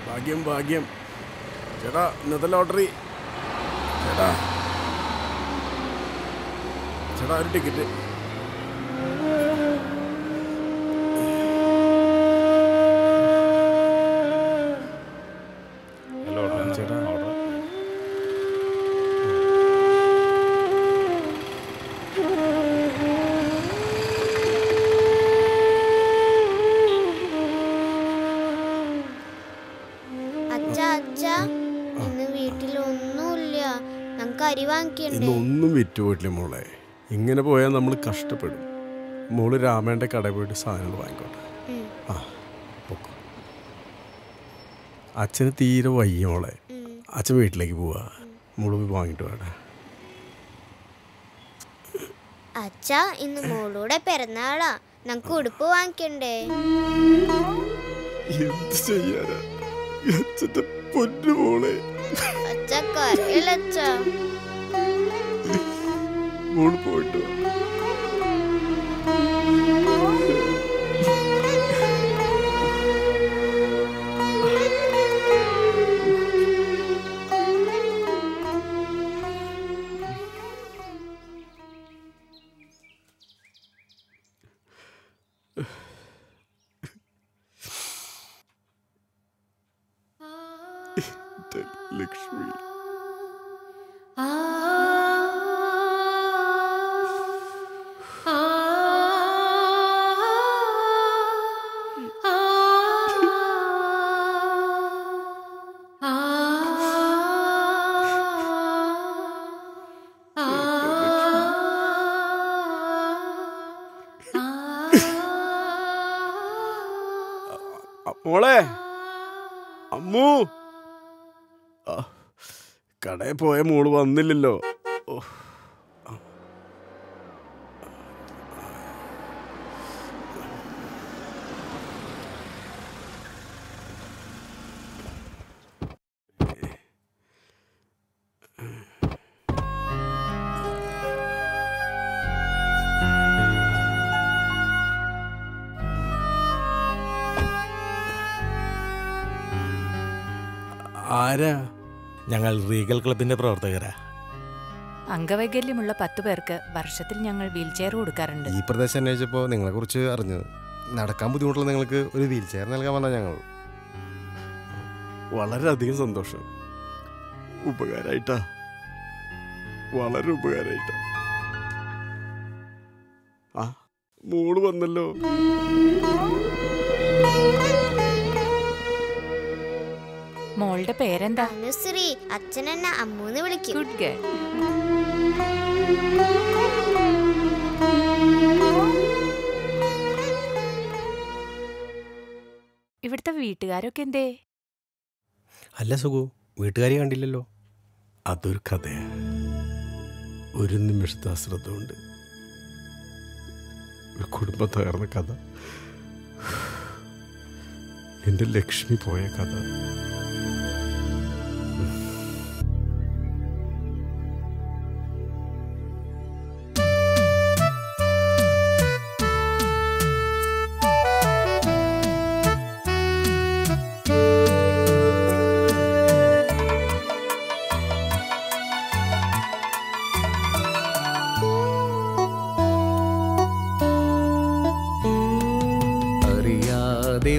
ഭാഗ്യം ഭാഗ്യം. ചേട്ടാ ഇന്നത്തെ ലോട്ടറി. ചേട്ടാ ചേട്ടാ ഒരു ടിക്കറ്റ്. ചേട്ടാ ഇന്നൊന്നും വിറ്റുപോയിട്ടില്ല മോളെ. ഇങ്ങനെ പോയാൽ നമ്മൾ കഷ്ടപ്പെടും. മോള് രാമേൻ്റെ കടയിൽ പോയിട്ട് സാധനങ്ങൾ വാങ്ങിക്കോട്ടെ. ആ പൊക്കോ. അച്ഛന് തീരെ വയ്യ മോളെ. അച്ഛൻ വീട്ടിലേക്ക് പോവാ. മോള് പോയി വാങ്ങിട്ട് വേണ്ട. അച്ഛാ ഇന്ന് മോളൂടെ പിറന്നാളാ. നമുക്ക് ഉടുപ്പ് വാങ്ങിക്കണ്ടേ? എന്ത് ചെയ്യാനാ അച്ഛൻ്റെ പൊന്നു മോളെ. അച്ഛാ കരയില്ല അച്ഛാ. മോള് പോയിട്ട് ലക്ഷ്മി. മോളെ അമ്മു കടയിൽ പോയ മോള് വന്നില്ലല്ലോ. ഓ ആരാ? ഞങ്ങൾ റീഗൽ ക്ലബിന്റെ പ്രവർത്തകരാ. അംഗവൈകല്യമുള്ള 10 പേർക്ക് വർഷത്തിൽ ഞങ്ങൾ വീൽ ചെയർ കൊടുക്കാറുണ്ട്. ഈ പ്രദേശം അന്വേഷിച്ചപ്പോൾ നിങ്ങളെക്കുറിച്ച് അറിഞ്ഞത്. നടക്കാൻ ബുദ്ധിമുട്ടുള്ള നിങ്ങൾക്ക് ഒരു വീൽ ചെയർ നൽകാൻ വന്നാൽ ഞങ്ങൾ. വളരെയധികം സന്തോഷം. ഉപകാരമായിട്ടാ, വളരെ ഉപകാരമായിട്ടാ. ആ മോള് വന്നല്ലോ. മോളുടെ പേരെന്താ? അനുശ്രീ. അച്ഛൻ എന്നെ അമ്മൂന്ന് വിളിക്കും. Good girl. ഇവിടുത്തെ വീട്ടുകാരൊക്കെ എന്തേ? അല്ല സുഖു, വീട്ടുകാരി കണ്ടില്ലല്ലോ. അതൊരു കഥയാണ്. ഒരു നിമിഷത്തെ അശ്രദ്ധ കൊണ്ട് ഒരു കുടുംബം തകർന്ന കഥ. എൻ്റെ ലക്ഷ്മി പോയ കഥ.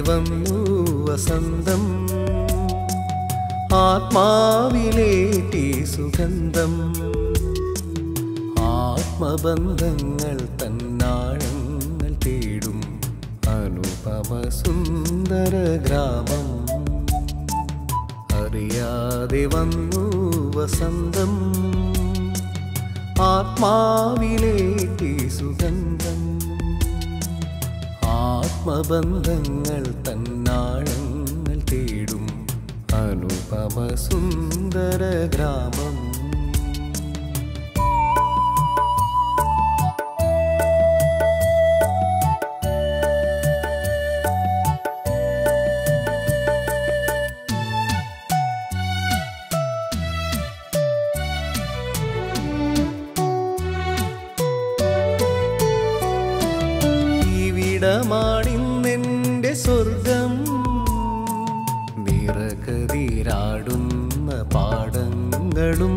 വന്നു വസന്തം, ആത്മാവിലേറ്റി സുഗന്ധം, ആത്മബന്ധങ്ങൾ തന്നാഴങ്ങൾ തേടും അനുപമ സുന്ദര ഗ്രാമം. അറിയാതെ വന്നു വസന്തം, ആത്മാവിലേറ്റി സുഗന്ധം, ആത്മബന്ധങ്ങൾ തന്നാഴങ്ങൾ തേടും അനുപമ സുന്ദര ഗ്രാമം. ഇവിടമാണിന്നെൻ്റെ സ്വർഗം, നിറ കതിരാടുന്ന പാടങ്ങളും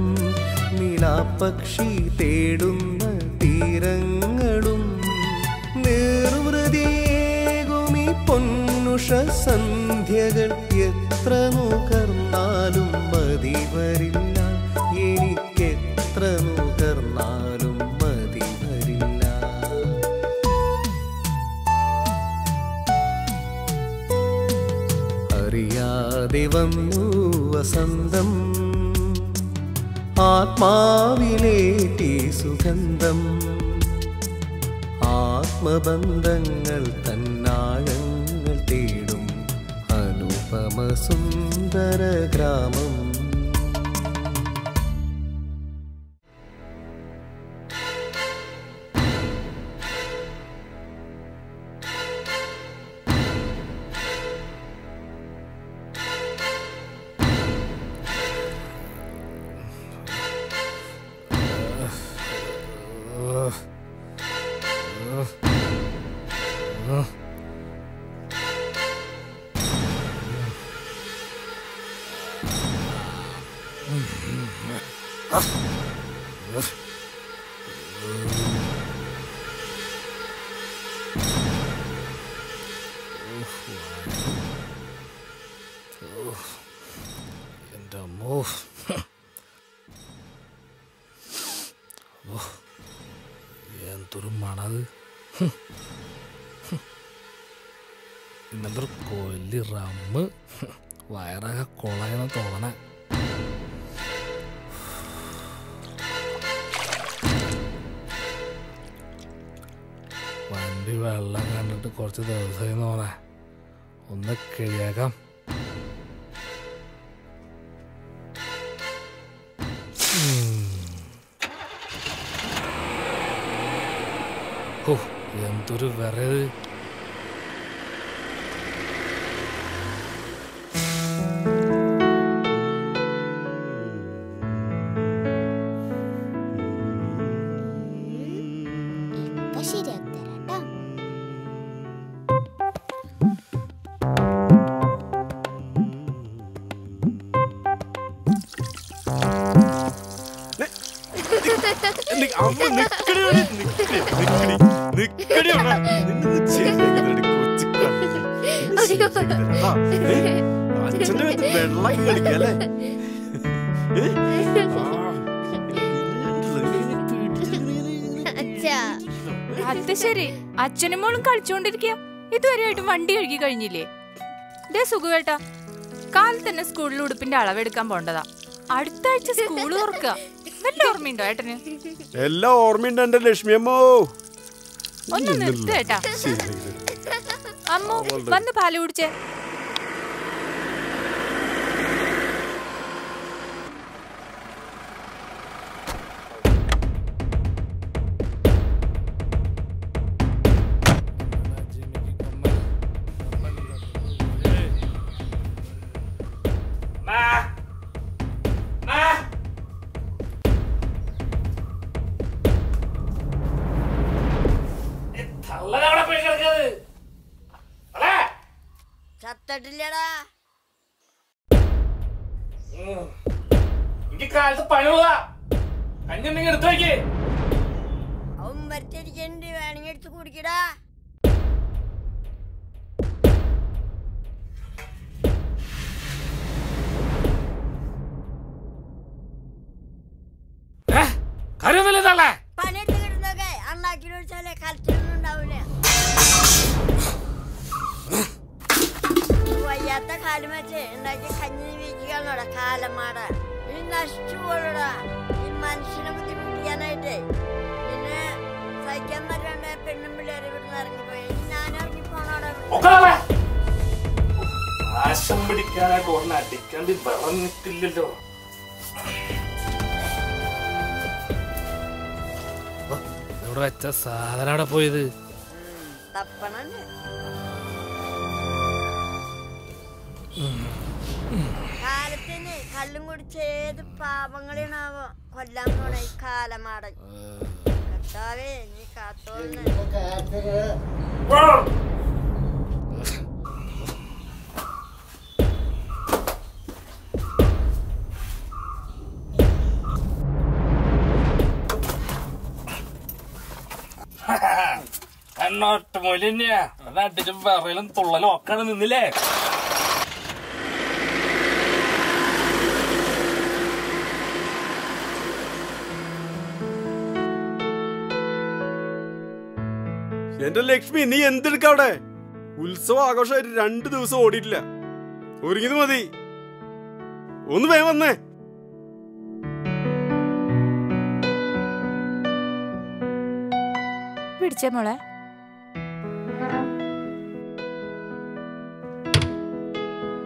നിലാപക്ഷി തേടുന്ന തീരങ്ങളും നിർവൃതിയേകുമി പൊന്നുഷ സന്ധ്യകൾ എത്ര നുകർന്നാലും മതി വരില്ല എനിക്കെത്ര നുകർന്നാലും മതി വരില്ല അറിയാതെ വന്നു വസന്തം ആത്മാവിലേറ്റി സുഗന്ധം ആത്മബന്ധങ്ങൾ തന്നാഴങ്ങൾ തേടും അനുപമ സുന്ദര ഗ്രാമം എൻ്റെ അമ്മോ എന്തൊരു മണത് ഇന്നത്തെ കൊല്ലി റമ്മ് വയറൊക്കെ കൊളയണ തോന്നണ വണ്ടി വെള്ളം കണ്ടിട്ട് കുറച്ച് ദിവസമായി തോന്നേ ഒന്ന് കഴിയാക്കാം ഓ എന്തൊരു വിറയത് ഇപ്പൊ ശരിയാക്കി തരാട്ടോ. അച്ഛന്റെ വെള്ളം കളിക്കല്ലേ അച്ഛാ അത് ശരി, അച്ഛനും മോളും കളിച്ചോണ്ടിരിക്കുക. ഇതുവരെയായിട്ടും വണ്ടി കഴുകി കഴിഞ്ഞില്ലേ? ദേ സുഖുവേട്ടാ, കാലത്ത് തന്നെ സ്കൂളിൽ ഉടുപ്പിന്റെ അളവെടുക്കാൻ പോണ്ടതാ. അടുത്ത ആഴ്ച സ്കൂൾ തുറക്കുക. വല്ല ഓർമ്മയുണ്ടോ ഏട്ടന്? എല്ലാം ഓർമ്മയുണ്ട് എന്റെ ലക്ഷ്മിയമ്മോ. ഒന്ന് നിർത്തേട്ടാ. അമ്മു വന്ന് പാല് കുടിച്ചേ. ചത്തട്ടില്ലടാ. കാലത്ത് പണിയുള്ളതാ. കഞ്ഞുണ്ടെങ്കിൽ എടുത്തു വയ്ക്കേ. അവൻ വരച്ചിരിക്കണ്ട്, വേണമെങ്കിൽ എടുത്ത് കുടിക്കടാ. കാര്യമൊന്നുമില്ലേ? പണിയെടുത്ത് കിട്ടുന്നൊക്കെ അണ്ണാക്കി ഒഴിച്ചാലേ കലച്ചിലൊന്നും ഉണ്ടാവൂല. വയ്യാത്ത കാലം വെച്ച് ഉണ്ടാക്കി കഞ്ഞി വീഴ്ചകളോടാ കാലമാടാ. ഇനി നശിച്ചു പോടാ ഈ മനുഷ്യനെ ബുദ്ധിമുട്ടിക്കാനായിട്ടേ. പിന്നെ സഹിക്കാൻ പറ്റാണ്ട് പെണ്ണും പിള്ളേരെ ഇവിടുന്ന് ഇറങ്ങിപ്പോയി. ഞാൻ ഇറങ്ങി പോണോടാ. ആശം പിടിക്കാനായിട്ട് ഒന്ന് അടിക്കാണ്ട് പറഞ്ഞിട്ടില്ലല്ലോ. ഇവിടെ വെച്ച സാധനം അവിടെ പോയത് തപ്പണല്ലേ. കാലത്തിന് കള്ളും കുടിച്ച് ഏത് പാപങ്ങളാണാവോ കൊല്ലാൻ പോണ ഈ കാലമാടൻ. കർത്താവേ നീ കാത്തോന്ന്. ഒറ്റമൂലി തന്നെയാ അത് അടിച്ച് വിറയിലും തുള്ളലും ഒക്കെ നിന്നില്ലേ. എന്റെ ലക്ഷ്മി, നീ എന്തെടുക്ക അവിടെ? ഉത്സവ ആഘോഷമായിട്ട് 2 ദിവസം ഓടിയിട്ടില്ല. ഒരുങ്ങിയത് മതി. ഒന്ന് വേഗം വന്നേ. പിടിച്ചേ മോളെ.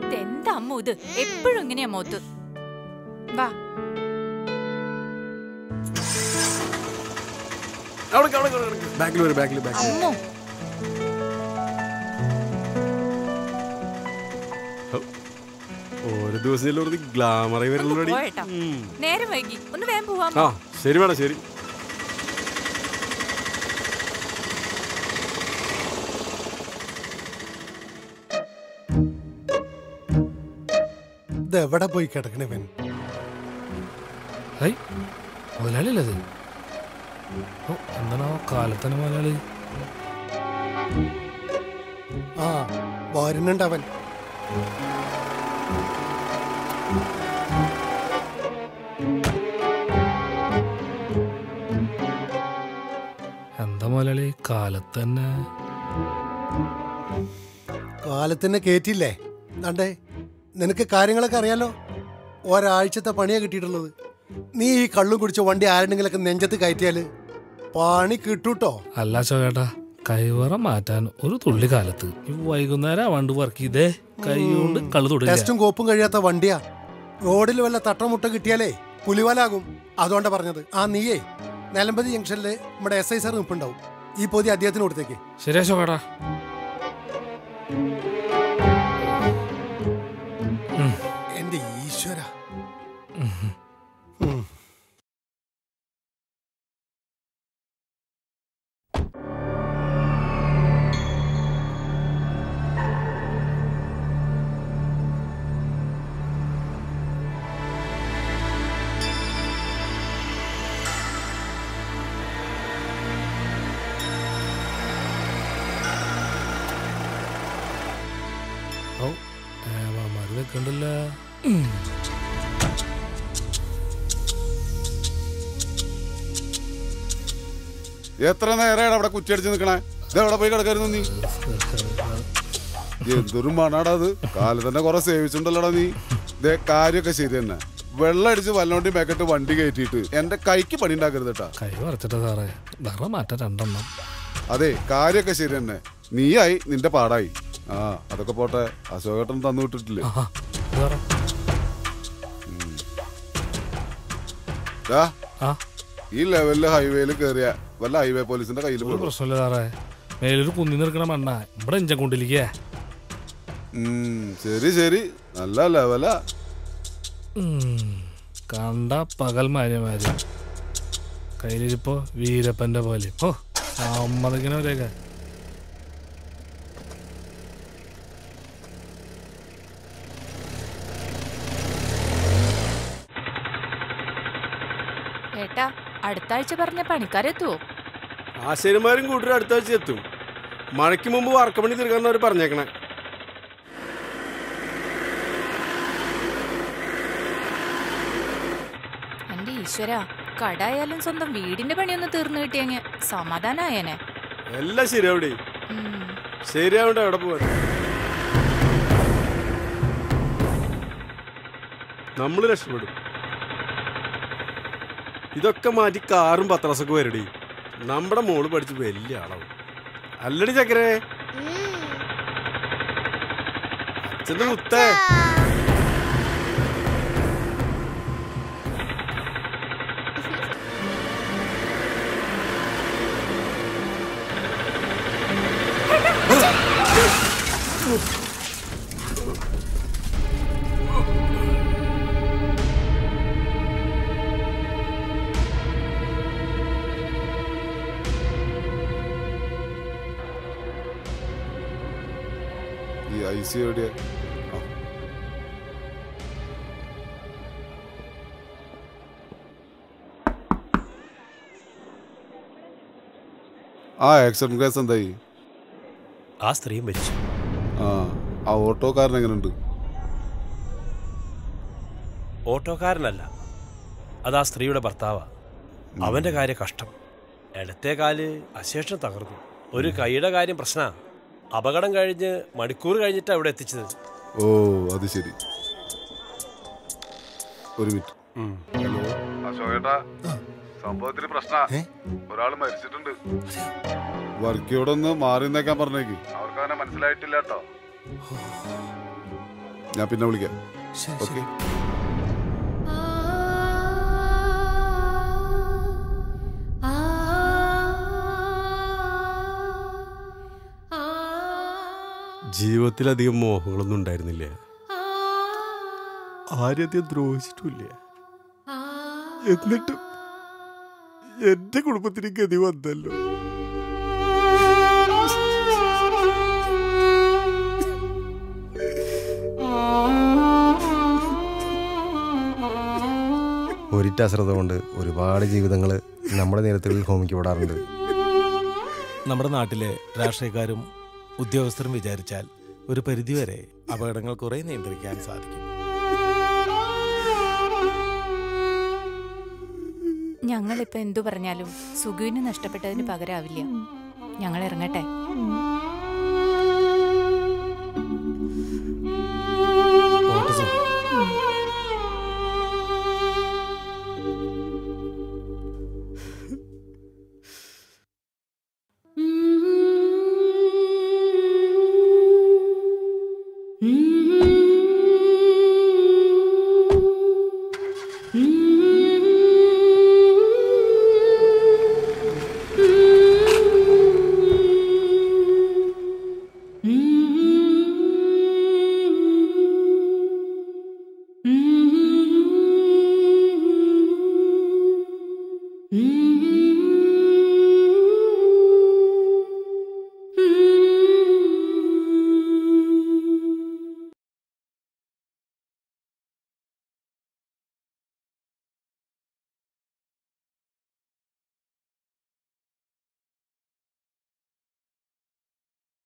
ഇതെന്താ അമ്മ ഇത്? എപ്പോഴും ഇങ്ങനെയാ മോത്ത്. വാ. ബാക്കിൽ വരും, ബാക്കിൽ. അമ്മോ ഓരോ ദിവസം ഗ്ലാമറായി വരുന്നുള്ളൂ. പോയേട്ടാ, നേരം വൈകി. ഒന്ന് വേഗം പോവാം. ആ ശരി വേണം, ശരി. ഇതെവിടെ പോയി കിടക്കണേ? മുതലാളിയല്ലത്. എന്താണോ കാലത്തന്നെ മുതലാളി? ആ വരുന്നുണ്ട് അവൻ. എന്താ മുതലാളി കാലത്തന്നെ? കാലത്തന്നെ കേറ്റില്ലേ? ദാണ്ടേ നിനക്ക് കാര്യങ്ങളൊക്കെ അറിയാലോ. ഒരാഴ്ചത്തെ പണിയാ കിട്ടിയിട്ടുള്ളത്. നീ ഈ കള്ളും കുടിച്ച വണ്ടി ആരുടെങ്കിലൊക്കെ നെഞ്ചത്ത് കയറ്റിയാല് പണി കിട്ടൂട്ടോ. അല്ല ചോട്ടാ, കൈവറ മാറ്റാൻ ഒരു തുള്ളി കാലത്ത് ഈ വൈകുന്നേരം വണ്ടി വർക്ക് ചെയ്തേ കൈ കൊണ്ട് കള്ളു തുടങ്ങി. ടെസ്റ്റും കോപ്പും കഴിയാത്ത വണ്ടിയാ. റോഡിൽ വല്ല തട്ടമുട്ട കിട്ടിയാലേ പുലിവലാകും. അതുകൊണ്ടാ പറഞ്ഞത്. ആ നീയേ നിലമ്പതി ജംഗ്ഷനില് നമ്മുടെ SI സാർ നിൽപ്പുണ്ടാവും. ഈ പൊതി അദ്ദേഹത്തിന് കൊടുത്തേക്ക്. ശരിയാ ചോട്ടാ. എന്റെ ഈശ്വര. കണ്ടില്ല. എത്ര നേരമാണ് അവിടെ കുറ്റിയടിച്ച് നിൽക്കണേ? ഇതെവിടെ പോയി കിടക്കായിരുന്നു നീ? എന്തൊരു മണാടാ അത്. കാലത്ത് തന്നെ കുറെ സേവിച്ചിട്ടുണ്ടല്ലോടാ നീ. ഇതേ കാര്യമൊക്കെ ശരി തന്നെ. വെള്ളം അടിച്ച് വല്ലോണ്ടി പാക്കറ്റ് വണ്ടി കയറ്റിയിട്ട് എന്റെ കൈക്ക് പണി ഉണ്ടാക്കരുത് കേട്ടാ. കൈ വരച്ചിട്ടാ സാറേ, നിറ മാറ്റ 2 അതെ, കാര്യമൊക്കെ ശരി തന്നെ. നീയായി നിന്റെ പാടായി. ആ അതൊക്കെ പോട്ടെ. അശോകേട്ടൻ തന്നു വിട്ടിട്ടില്ലേ? ഈ ലെവലില് ഹൈവേയിൽ കേറിയ വല്ല ഹൈവേ പോലീസിന്റെ കയ്യിൽ പ്രശ്നമില്ല സാറേ. മേലൊരു കുന്നി നിൽക്കണ മണ്ണ ഇവിടെ ഇഞ്ച കൊണ്ടിരിക്കേ. ശരി ശരി, നല്ല ലെവലാ. കണ്ട പകൽ മാര്യമാര്, കയ്യിലിരിപ്പോ വീരപ്പന്റെ പോലെ. ഓ സമ്മതിക്കണവരെയൊക്കെ. ഏട്ടാ, അടുത്ത ആഴ്ച പറഞ്ഞ പണിക്കാരെത്തുവോ? ആശാരിമാരും കൂട്ടരും അടുത്ത ആഴ്ച എത്തും. മഴയ്ക്ക് മുമ്പ് വാർക്കപ്പണി തീർക്കാന്നവർ പറഞ്ഞേക്കണേ. എന്റെ ഈശ്വര, കടായാലും സ്വന്തം വീടിന്റെ പണിയൊന്ന് തീർന്നു കിട്ടിയെങ്കിൽ സമാധാനായേനെ. എല്ലാം ശരിയാവിടെ. ശരിയാവണ്ട, എവിടെ പോവാൻ? നമ്മൾ രക്ഷപ്പെടും. ഇതൊക്കെ മാറ്റി കാറും പത്രാസൊക്കെ വരടി. നമ്മുടെ മോള് പഠിച്ച് വലിയ ആളാവും. അല്ലടി ചക്കരേ, അച്ഛന്റെ മുത്തേ. IC എവിടെയാ? ആ ആക്സിഡന്റ് കേസ് എന്തായി? ആ സ്ത്രീയും മരിച്ചു. ആ ഓട്ടോക്കാരൻ എങ്ങനെയുണ്ട്? ഓട്ടോക്കാരനല്ല, അത് ആ സ്ത്രീയുടെ ഭർത്താവാ. അവന്റെ കാര്യം കഷ്ടം. ഇടത്തെ കാല് അശേഷം തകർന്നു. ഒരു കൈയുടെ കാര്യം പ്രശ്ന. അപകടം കഴിഞ്ഞ് മണിക്കൂർ കഴിഞ്ഞിട്ടാണ് ഇവിടെ എത്തിച്ചത്. ഓ അത് ശരി. ഒരു മിനിറ്റ്. ഹലോ അശോകേട്ടാ, സംഭവത്തിന് പ്രശ്ന. ഒരാൾ മരിച്ചിട്ടുണ്ട്. വർക്കിയോടൊന്ന് മാറി നിന്നേക്കാൻ പറഞ്ഞേക്ക്. അവർക്ക് അവനെ മനസ്സിലായിട്ടില്ല കേട്ടോ. ഞാൻ പിന്നെ വിളിക്കാം. ഓക്കെ. ജീവിതത്തിലധികം മോഹങ്ങളൊന്നും ഉണ്ടായിരുന്നില്ല. ആരെയധികം ദ്രോഹിച്ചിട്ടില്ല. എന്നിട്ടും എന്റെ കുടുംബത്തിന് ഗതി വന്നല്ലോ. ഒരിറ്റ അശ്രദ്ധ കൊണ്ട് ഒരുപാട് ജീവിതങ്ങൾ നമ്മുടെ നേതൃത്വത്തിൽ ഹോമിക്കപ്പെടാറുണ്ട്. നമ്മുടെ നാട്ടിലെ രാഷ്ട്രീയക്കാരും ഉദ്യോഗസ്ഥരും വിചാരിച്ചാൽ ഒരു പരിധിവരെ അപകടങ്ങൾ കുറെ നിയന്ത്രിക്കാൻ സാധിക്കും. ഞങ്ങളിപ്പോ എന്തു പറഞ്ഞാലും സുഖുവിന് നഷ്ടപ്പെട്ടതിന് പകരാവില്ല. ഞങ്ങൾ ഇറങ്ങട്ടെ. Mm-hmm.